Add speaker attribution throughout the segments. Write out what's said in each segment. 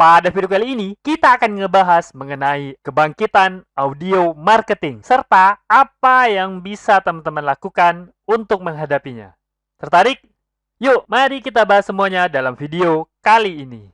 Speaker 1: Pada video kali ini, kita akan ngebahas mengenai kebangkitan audio marketing, serta apa yang bisa teman-teman lakukan untuk menghadapinya. Tertarik? Yuk, mari kita bahas semuanya dalam video kali ini.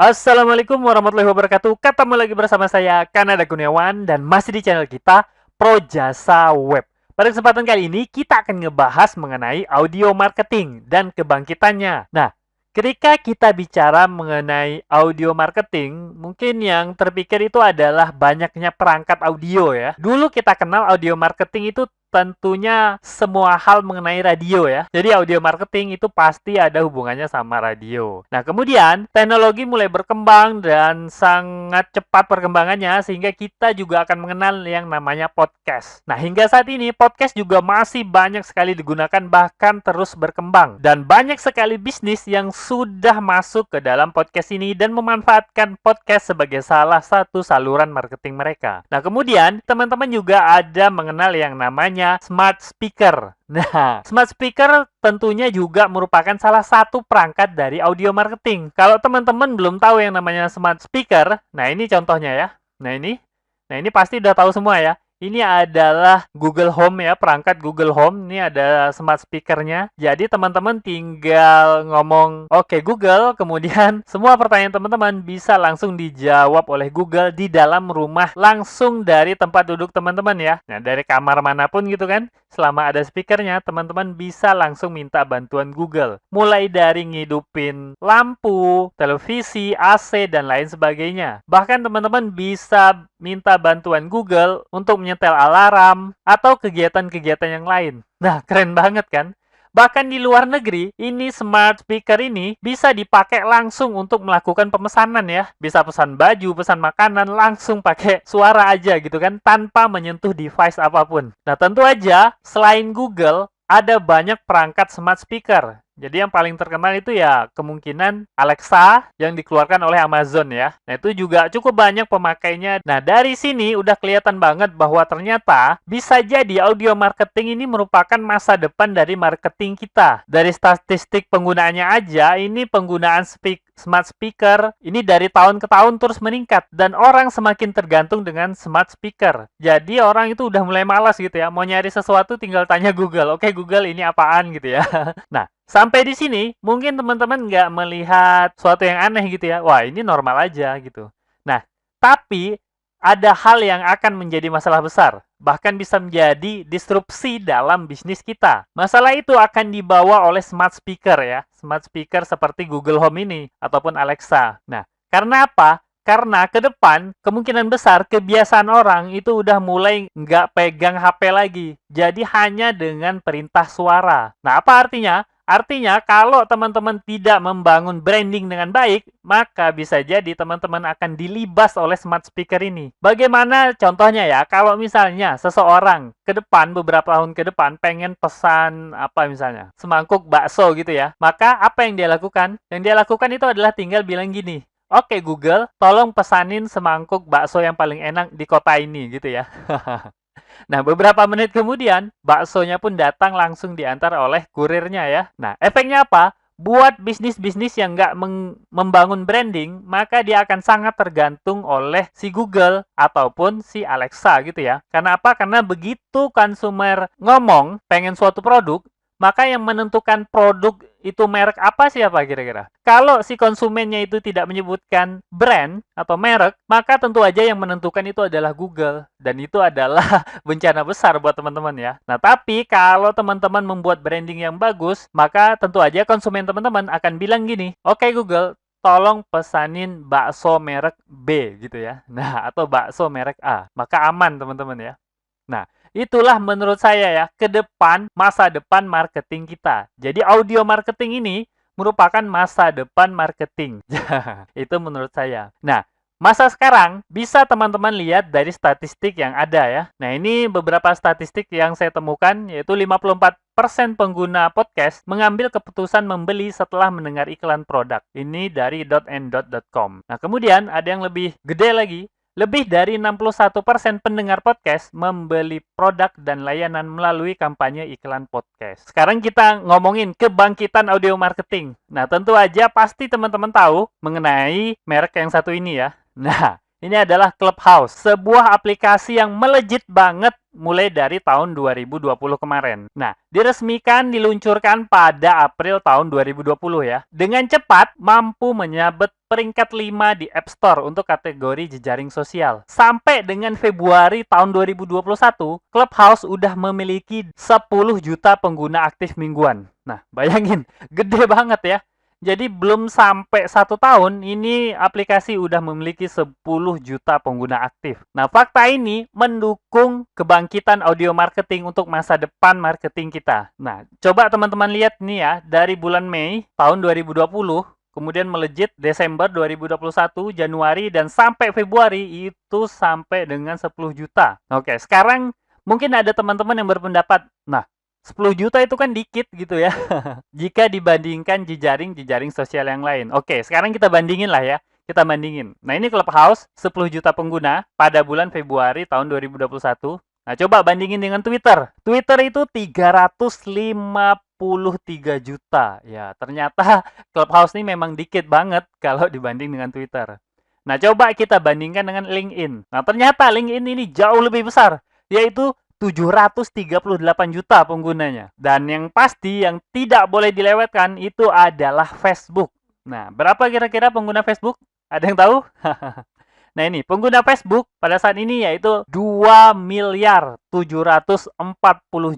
Speaker 1: Assalamualaikum warahmatullahi wabarakatuh. Ketemu lagi bersama saya, Kanada Kurniawan, dan masih di channel kita, Pro Jasa Web. Pada kesempatan kali ini, kita akan ngebahas mengenai audio marketing dan kebangkitannya. Nah, ketika kita bicara mengenai audio marketing, mungkin yang terpikir itu adalah banyaknya perangkat audio ya. Dulu kita kenal audio marketing itu tentunya semua hal mengenai radio ya. Jadi audio marketing itu pasti ada hubungannya sama radio. Nah, kemudian teknologi mulai berkembang dan sangat cepat perkembangannya sehingga kita juga akan mengenal yang namanya podcast. Nah, hingga saat ini podcast juga masih banyak sekali digunakan, bahkan terus berkembang. Dan banyak sekali bisnis yang sudah masuk ke dalam podcast ini dan memanfaatkan podcast sebagai salah satu saluran marketing mereka. Nah, kemudian teman-teman juga ada mengenal yang namanya smart speaker. Nah, smart speaker tentunya juga merupakan salah satu perangkat dari audio marketing. Kalau teman-teman belum tahu yang namanya smart speaker, nah ini contohnya ya. Nah ini pasti udah tahu semua ya. Ini adalah Google Home ya, perangkat Google Home. Ini ada smart speakernya. Jadi teman-teman tinggal ngomong, "Oke Google," kemudian semua pertanyaan teman-teman bisa langsung dijawab oleh Google di dalam rumah, langsung dari tempat duduk teman-teman ya. Nah, dari kamar manapun gitu kan. Selama ada speakernya, teman-teman bisa langsung minta bantuan Google. Mulai dari ngidupin lampu, televisi, AC, dan lain sebagainya. Bahkan teman-teman bisa minta bantuan Google untuk menyetel alarm atau kegiatan-kegiatan yang lain. Nah, keren banget kan? Bahkan di luar negeri, ini smart speaker ini bisa dipakai langsung untuk melakukan pemesanan ya. Bisa pesan baju, pesan makanan, langsung pakai suara aja gitu kan, tanpa menyentuh device apapun. Nah, tentu aja, selain Google, ada banyak perangkat smart speaker. Jadi yang paling terkenal itu ya kemungkinan Alexa yang dikeluarkan oleh Amazon ya. Nah, itu juga cukup banyak pemakainya. Nah, dari sini udah kelihatan banget bahwa ternyata bisa jadi audio marketing ini merupakan masa depan dari marketing kita. Dari statistik penggunaannya aja, ini penggunaan smart speaker ini dari tahun ke tahun terus meningkat. Dan orang semakin tergantung dengan smart speaker. Jadi orang itu udah mulai malas gitu ya. Mau nyari sesuatu tinggal tanya Google. Oke Google, ini apaan gitu ya. Nah, sampai di sini, mungkin teman-teman nggak melihat sesuatu yang aneh gitu ya. Wah, ini normal aja gitu. Nah, tapi ada hal yang akan menjadi masalah besar. Bahkan bisa menjadi disrupsi dalam bisnis kita. Masalah itu akan dibawa oleh smart speaker ya. Smart speaker seperti Google Home ini, ataupun Alexa. Nah, karena apa? Karena ke depan, kemungkinan besar kebiasaan orang itu udah mulai nggak pegang HP lagi. Jadi hanya dengan perintah suara. Nah, apa artinya? Artinya, kalau teman-teman tidak membangun branding dengan baik, maka bisa jadi teman-teman akan dilibas oleh smart speaker ini. Bagaimana contohnya ya, kalau misalnya seseorang ke depan, beberapa tahun ke depan, pengen pesan apa misalnya, semangkuk bakso gitu ya, maka apa yang dia lakukan? Yang dia lakukan itu adalah tinggal bilang gini, "Oke Google, tolong pesanin semangkuk bakso yang paling enak di kota ini," gitu ya. Nah, beberapa menit kemudian, baksonya pun datang langsung diantar oleh kurirnya ya. Nah, efeknya apa? Buat bisnis-bisnis yang nggak membangun branding, maka dia akan sangat tergantung oleh si Google ataupun si Alexa gitu ya. Karena apa? Karena begitu konsumer ngomong pengen suatu produk, maka yang menentukan produk itu merek apa siapa kira-kira? Kalau si konsumennya itu tidak menyebutkan brand atau merek, maka tentu aja yang menentukan itu adalah Google. Dan itu adalah bencana besar buat teman-teman ya. Nah, tapi kalau teman-teman membuat branding yang bagus, maka tentu aja konsumen teman-teman akan bilang gini, "Oke Google, tolong pesanin bakso merek B," gitu ya. Nah, atau bakso merek A. Maka aman teman-teman ya. Nah, itulah menurut saya ya, ke depan, masa depan marketing kita. Jadi audio marketing ini merupakan masa depan marketing. Itu menurut saya. Nah, masa sekarang bisa teman-teman lihat dari statistik yang ada ya. Nah, ini beberapa statistik yang saya temukan, yaitu 54% pengguna podcast mengambil keputusan membeli setelah mendengar iklan produk. Ini dari .and.com. Nah, kemudian ada yang lebih gede lagi, Lebih dari 61% pendengar podcast membeli produk dan layanan melalui kampanye iklan podcast. Sekarang kita ngomongin kebangkitan audio marketing. Nah, tentu aja pasti teman-teman tahu mengenai merek yang satu ini ya. Nah, ini adalah Clubhouse, sebuah aplikasi yang melejit banget mulai dari tahun 2020 kemarin. Nah, diresmikan diluncurkan pada April tahun 2020 ya. Dengan cepat mampu menyabet peringkat 5 di App Store untuk kategori jejaring sosial. Sampai dengan Februari tahun 2021, Clubhouse udah memiliki 10 juta pengguna aktif mingguan. Nah, bayangin, gede banget ya. Jadi belum sampai 1 tahun, ini aplikasi udah memiliki 10 juta pengguna aktif. Nah, fakta ini mendukung kebangkitan audio marketing untuk masa depan marketing kita. Nah, coba teman-teman lihat nih ya, dari bulan Mei tahun 2020, kemudian melejit Desember 2021, Januari, dan sampai Februari itu sampai dengan 10 juta. Oke, sekarang mungkin ada teman-teman yang berpendapat, nah, 10 juta itu kan dikit gitu ya. Jika dibandingkan jejaring sosial yang lain. Oke, sekarang kita bandingin lah ya. Kita bandingin. Nah, ini Clubhouse 10 juta pengguna pada bulan Februari tahun 2021. Nah, coba bandingin dengan Twitter. Twitter itu 353 juta. Ya, ternyata Clubhouse ini memang dikit banget kalau dibanding dengan Twitter. Nah, coba kita bandingkan dengan LinkedIn. Nah, ternyata LinkedIn ini jauh lebih besar, yaitu 738 juta penggunanya. Dan yang pasti yang tidak boleh dilewatkan itu adalah Facebook. Nah, berapa kira-kira pengguna Facebook? Ada yang tahu? Nah, ini pengguna Facebook pada saat ini yaitu 2 miliar 740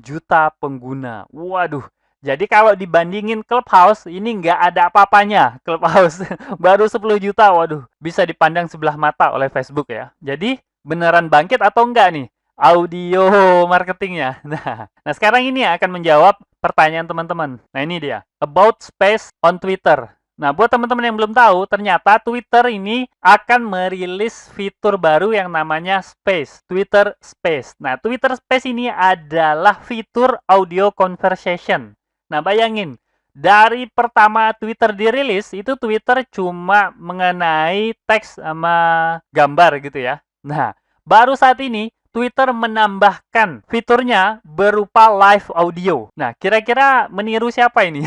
Speaker 1: juta pengguna. Waduh. Jadi kalau dibandingin Clubhouse, ini nggak ada apa-apanya. Clubhouse baru 10 juta, waduh. Bisa dipandang sebelah mata oleh Facebook ya. Jadi beneran bangkit atau enggak nih audio marketingnya? Nah, sekarang ini akan menjawab pertanyaan teman-teman. Nah, ini dia. About Space on Twitter. Nah, buat teman-teman yang belum tahu, ternyata Twitter ini akan merilis fitur baru yang namanya Space. Twitter Space. Nah, Twitter Space ini adalah fitur audio conversation. Nah, bayangin. Dari pertama Twitter dirilis, itu Twitter cuma mengenai teks sama gambar gitu ya. Nah, baru saat ini Twitter menambahkan fiturnya berupa live audio. Nah, kira-kira meniru siapa ini?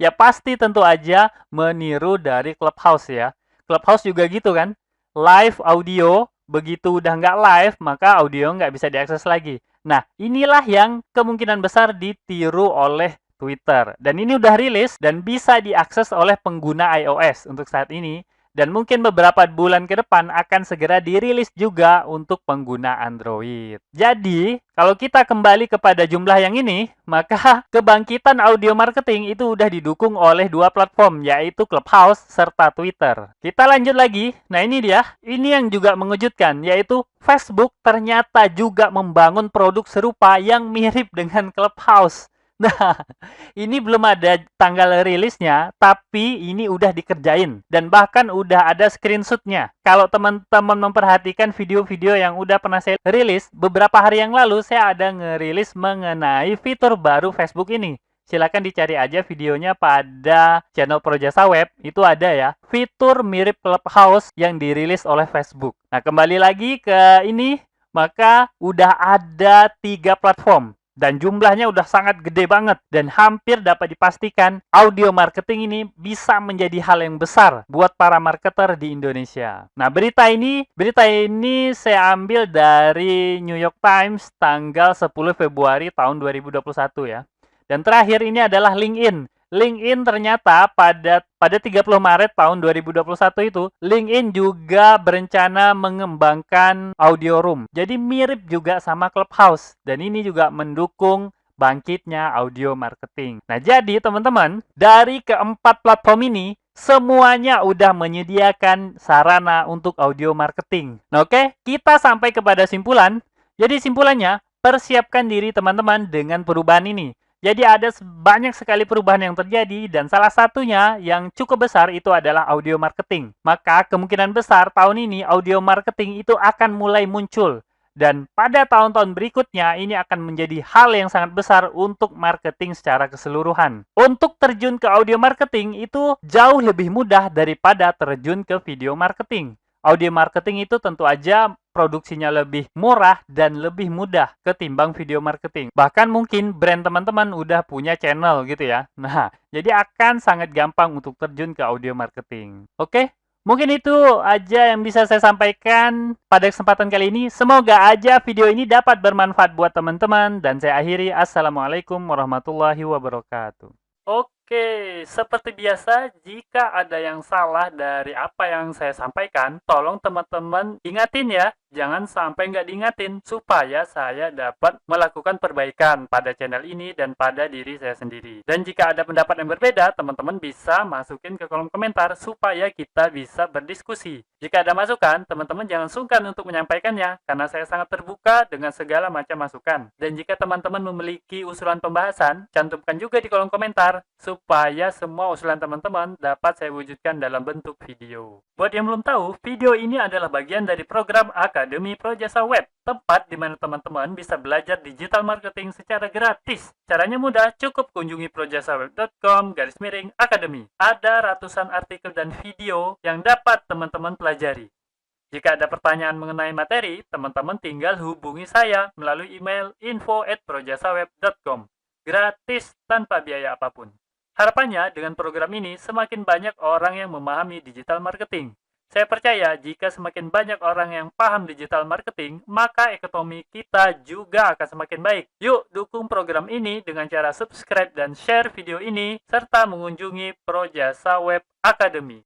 Speaker 1: Ya pasti tentu aja meniru dari Clubhouse ya. Clubhouse juga gitu kan. Live audio, begitu udah nggak live, maka audio nggak bisa diakses lagi. Nah, inilah yang kemungkinan besar ditiru oleh Twitter. Dan ini udah rilis dan bisa diakses oleh pengguna iOS untuk saat ini. Dan mungkin beberapa bulan ke depan akan segera dirilis juga untuk pengguna Android. Jadi, kalau kita kembali kepada jumlah yang ini, maka kebangkitan audio marketing itu udah didukung oleh 2 platform, yaitu Clubhouse serta Twitter. Kita lanjut lagi. Nah, ini dia. Ini yang juga mengejutkan, yaitu Facebook ternyata juga membangun produk serupa yang mirip dengan Clubhouse. Nah, ini belum ada tanggal rilisnya, tapi ini udah dikerjain. Dan bahkan udah ada screenshotnya. Kalau teman-teman memperhatikan video-video yang udah pernah saya rilis, beberapa hari yang lalu saya ada ngerilis mengenai fitur baru Facebook ini. Silakan dicari aja videonya pada channel Projasa Web, itu ada ya. Fitur mirip Clubhouse yang dirilis oleh Facebook. Nah, kembali lagi ke ini, maka udah ada 3 platform. Dan jumlahnya udah sangat gede banget. Dan hampir dapat dipastikan audio marketing ini bisa menjadi hal yang besar buat para marketer di Indonesia. Nah, berita ini saya ambil dari New York Times tanggal 10 Februari tahun 2021 ya. Dan terakhir ini adalah LinkedIn. LinkedIn ternyata pada 30 Maret tahun 2021 itu, LinkedIn juga berencana mengembangkan audio room. Jadi mirip juga sama Clubhouse. Dan ini juga mendukung bangkitnya audio marketing. Nah, jadi teman-teman, dari keempat platform ini, semuanya udah menyediakan sarana untuk audio marketing. Nah, oke, kita sampai kepada simpulan. Jadi simpulannya, persiapkan diri teman-teman dengan perubahan ini. Jadi ada banyak sekali perubahan yang terjadi dan salah satunya yang cukup besar itu adalah audio marketing. Maka kemungkinan besar tahun ini audio marketing itu akan mulai muncul. Dan pada tahun-tahun berikutnya ini akan menjadi hal yang sangat besar untuk marketing secara keseluruhan. Untuk terjun ke audio marketing itu jauh lebih mudah daripada terjun ke video marketing. Audio marketing itu tentu aja produksinya lebih murah dan lebih mudah ketimbang video marketing. Bahkan mungkin brand teman-teman udah punya channel gitu ya. Nah, jadi akan sangat gampang untuk terjun ke audio marketing. Oke? Mungkin itu aja yang bisa saya sampaikan pada kesempatan kali ini. Semoga aja video ini dapat bermanfaat buat teman-teman. Dan saya akhiri. Assalamualaikum warahmatullahi wabarakatuh. Oke, seperti biasa, jika ada yang salah dari apa yang saya sampaikan, tolong teman-teman ingatin ya. Jangan sampai nggak diingatin, supaya saya dapat melakukan perbaikan pada channel ini dan pada diri saya sendiri. Dan jika ada pendapat yang berbeda, teman-teman bisa masukin ke kolom komentar, supaya kita bisa berdiskusi. Jika ada masukan, teman-teman jangan sungkan untuk menyampaikannya, karena saya sangat terbuka dengan segala macam masukan. Dan jika teman-teman memiliki usulan pembahasan, cantumkan juga di kolom komentar, supaya semua usulan teman-teman dapat saya wujudkan dalam bentuk video. Buat yang belum tahu, video ini adalah bagian dari program Akademi Projasa Web, tempat di mana teman-teman bisa belajar digital marketing secara gratis. Caranya mudah, cukup kunjungi projasaweb.com/akademi. Ada ratusan artikel dan video yang dapat teman-teman pelajari. Jika ada pertanyaan mengenai materi, teman-teman tinggal hubungi saya melalui email info@projasaweb.com. Gratis tanpa biaya apapun. Harapannya, dengan program ini, semakin banyak orang yang memahami digital marketing. Saya percaya jika semakin banyak orang yang paham digital marketing, maka ekonomi kita juga akan semakin baik. Yuk, dukung program ini dengan cara subscribe dan share video ini, serta mengunjungi Projasa Web Academy.